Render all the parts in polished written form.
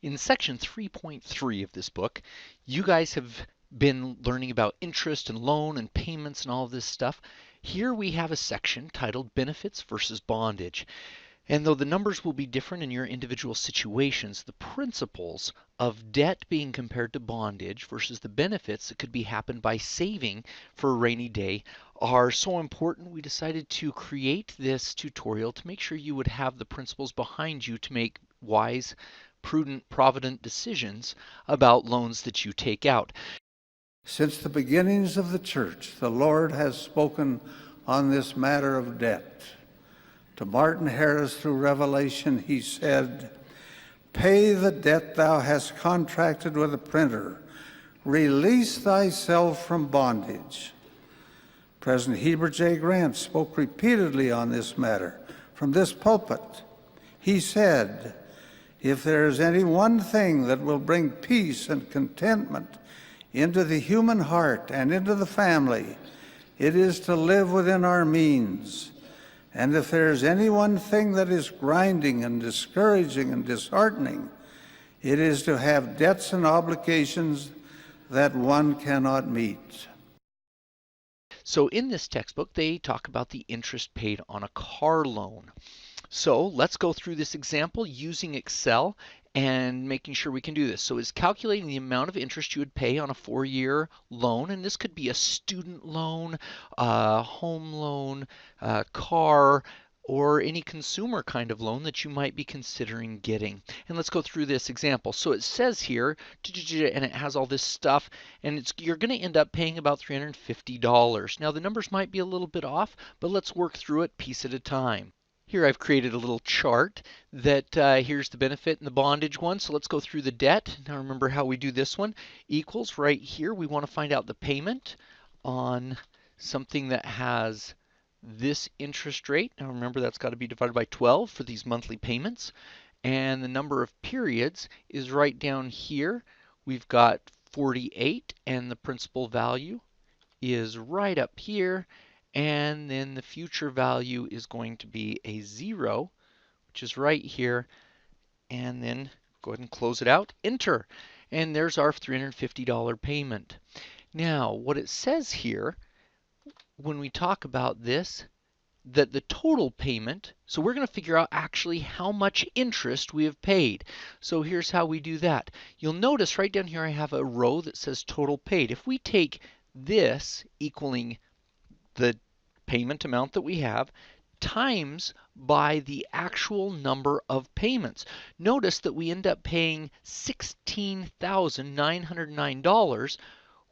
In section 3.3 of this book, you guys have been learning about interest and loan and payments and all of this stuff. Here we have a section titled Benefits versus Bondage. And though the numbers will be different in your individual situations, the principles of debt being compared to bondage versus the benefits that could be happened by saving for a rainy day are so important, we decided to create this tutorial to make sure you would have the principles behind you to make wise, prudent, provident decisions about loans that you take out. Since the beginnings of the church, the Lord has spoken on this matter of debt. To Martin Harris through Revelation, he said, "Pay the debt thou hast contracted with the printer. Release thyself from bondage." President Heber J. Grant spoke repeatedly on this matter from this pulpit. He said, "If there is any one thing that will bring peace and contentment into the human heart and into the family, it is to live within our means. And if there is any one thing that is grinding and discouraging and disheartening, it is to have debts and obligations that one cannot meet." So in this textbook, they talk about the interest paid on a car loan. So let's go through this example using Excel and making sure we can do this. So it's calculating the amount of interest you would pay on a 4-year loan, and this could be a student loan, a home loan, a car, or any consumer kind of loan that you might be considering getting. And let's go through this example. So it says here, and it has all this stuff, and you're going to end up paying about $350. Now the numbers might be a little bit off, but let's work through it piece at a time. Here I've created a little chart that here's the benefit and the bondage one. So let's go through the debt. Now remember how we do this one. Equals right here. We want to find out the payment on something that has this interest rate. Now remember that's got to be divided by 12 for these monthly payments. And the number of periods is right down here. We've got 48 and the principal value is right up here. And then the future value is going to be a 0, which is right here. And then go ahead and close it out, enter. And there's our $350 payment. Now, what it says here, when we talk about this, that the total payment, so we're going to figure out actually how much interest we have paid. So here's how we do that. You'll notice right down here I have a row that says total paid. If we take this equaling the payment amount that we have times by the actual number of payments. Notice that we end up paying $16,909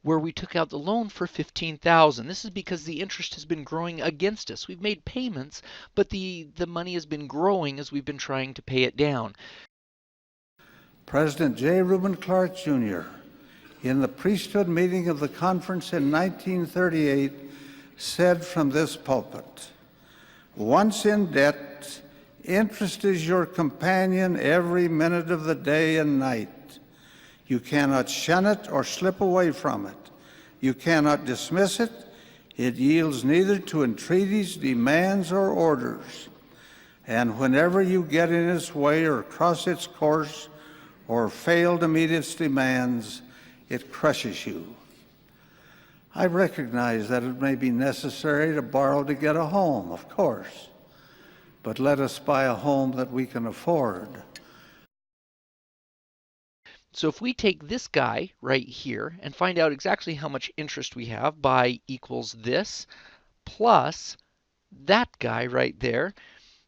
where we took out the loan for $15,000. This is because the interest has been growing against us. We've made payments, but the money has been growing as we've been trying to pay it down. President J. Reuben Clark, Jr., in the priesthood meeting of the conference in 1938, said from this pulpit, "Once in debt, interest is your companion every minute of the day and night. You cannot shun it or slip away from it. You cannot dismiss it. It yields neither to entreaties, demands, or orders. And whenever you get in its way or cross its course or fail to meet its demands, it crushes you." I recognize that it may be necessary to borrow to get a home, of course, but let us buy a home that we can afford. So if we take this guy right here and find out exactly how much interest we have by equals this plus that guy right there,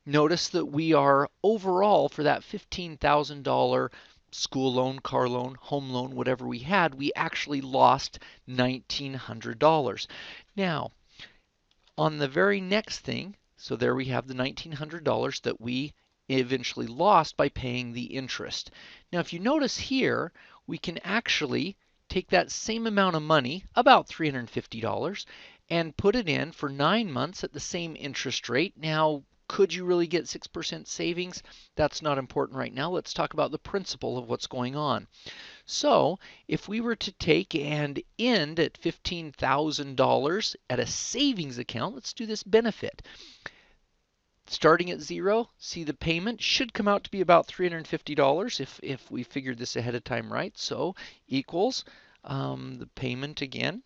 notice that we are overall for that $15,000 school loan, car loan, home loan, whatever we had, we actually lost $1,900. Now, on the very next thing, so there we have the $1,900 that we eventually lost by paying the interest. Now, if you notice here, we can actually take that same amount of money, about $350, and put it in for 9 months at the same interest rate. Now, could you really get 6% savings? That's not important right now. Let's talk about the principle of what's going on. So if we were to take and end at $15,000 at a savings account, let's do this benefit. Starting at 0, see the payment should come out to be about $350 if we figured this ahead of time right. So equals the payment again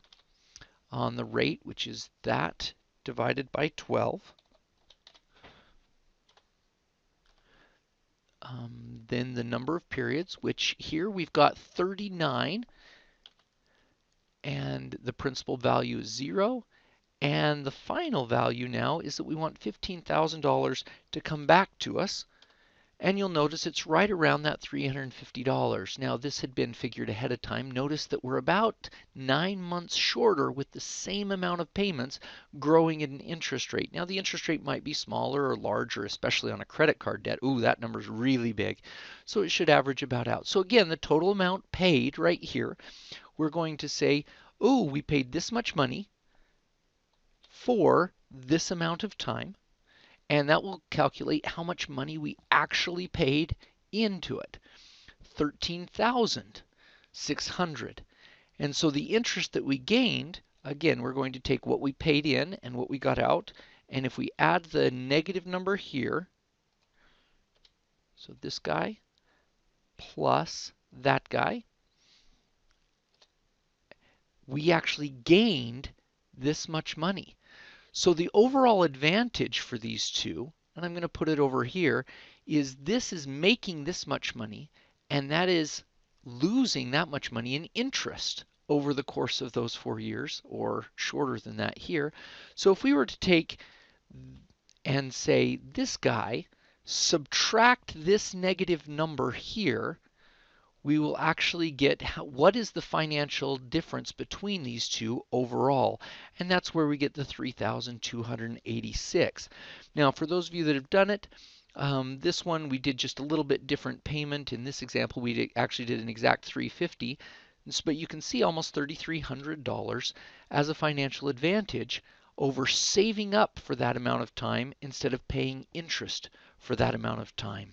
on the rate, which is that divided by 12. Then the number of periods, which here we've got 39, and the principal value is 0. And the final value now is that we want $15,000 to come back to us. And you'll notice it's right around that $350. Now, this had been figured ahead of time. Notice that we're about 9 months shorter with the same amount of payments growing at an interest rate. Now, the interest rate might be smaller or larger, especially on a credit card debt. Ooh, that number's really big. So it should average about out. So again, the total amount paid right here, we're going to say, ooh, we paid this much money for this amount of time. And that will calculate how much money we actually paid into it. 13,600. And so the interest that we gained, again, we're going to take what we paid in and what we got out. And if we add the negative number here, so this guy plus that guy, we actually gained this much money. So the overall advantage for these two, and I'm going to put it over here, is this is making this much money, and that is losing that much money in interest over the course of those 4 years, or shorter than that here. So if we were to take and say this guy, subtract this negative number here, we will actually get what is the financial difference between these two overall. And that's where we get the 3,286. Now, for those of you that have done it, this one we did just a little bit different payment. In this example, we actually did an exact 350. But you can see almost $3,300 as a financial advantage over saving up for that amount of time instead of paying interest for that amount of time.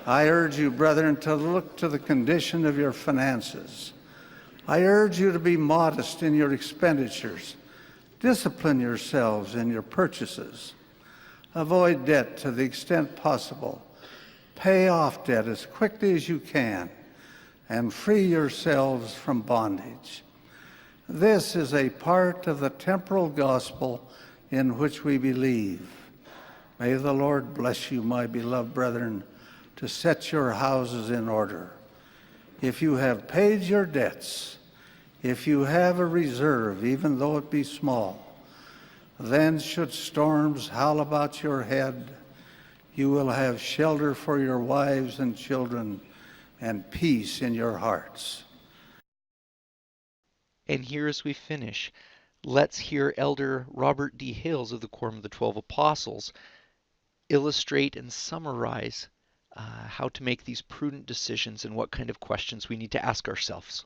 I urge you, brethren, to look to the condition of your finances. I urge you to be modest in your expenditures. Discipline yourselves in your purchases. Avoid debt to the extent possible. Pay off debt as quickly as you can, and free yourselves from bondage. This is a part of the temporal gospel in which we believe. May the Lord bless you, my beloved brethren, to set your houses in order. If you have paid your debts, if you have a reserve, even though it be small, then should storms howl about your head, you will have shelter for your wives and children and peace in your hearts. And here as we finish, let's hear Elder Robert D. Hales of the Quorum of the 12 Apostles illustrate and summarize how to make these prudent decisions and what kind of questions we need to ask ourselves.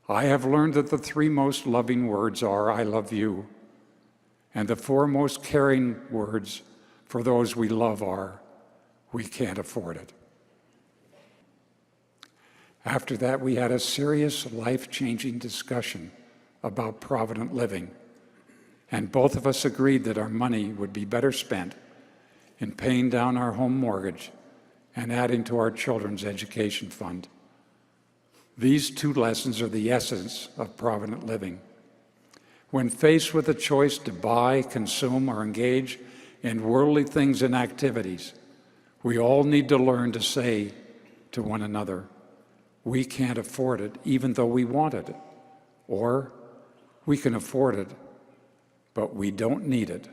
I have learned that the 3 most loving words are, I love you, and the 4 most caring words for those we love are, we can't afford it. After that, we had a serious, life-changing discussion about provident living, and both of us agreed that our money would be better spent in paying down our home mortgage and adding to our children's education fund. These 2 lessons are the essence of provident living. When faced with a choice to buy, consume, or engage in worldly things and activities, we all need to learn to say to one another, we can't afford it even though we wanted it, or we can afford it, but we don't need it,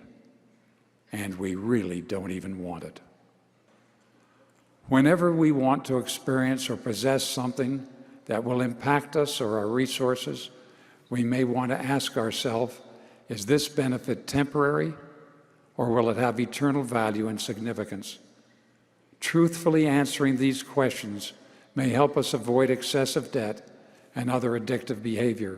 and we really don't even want it. Whenever we want to experience or possess something that will impact us or our resources, we may want to ask ourselves, is this benefit temporary, or will it have eternal value and significance? Truthfully answering these questions may help us avoid excessive debt and other addictive behavior.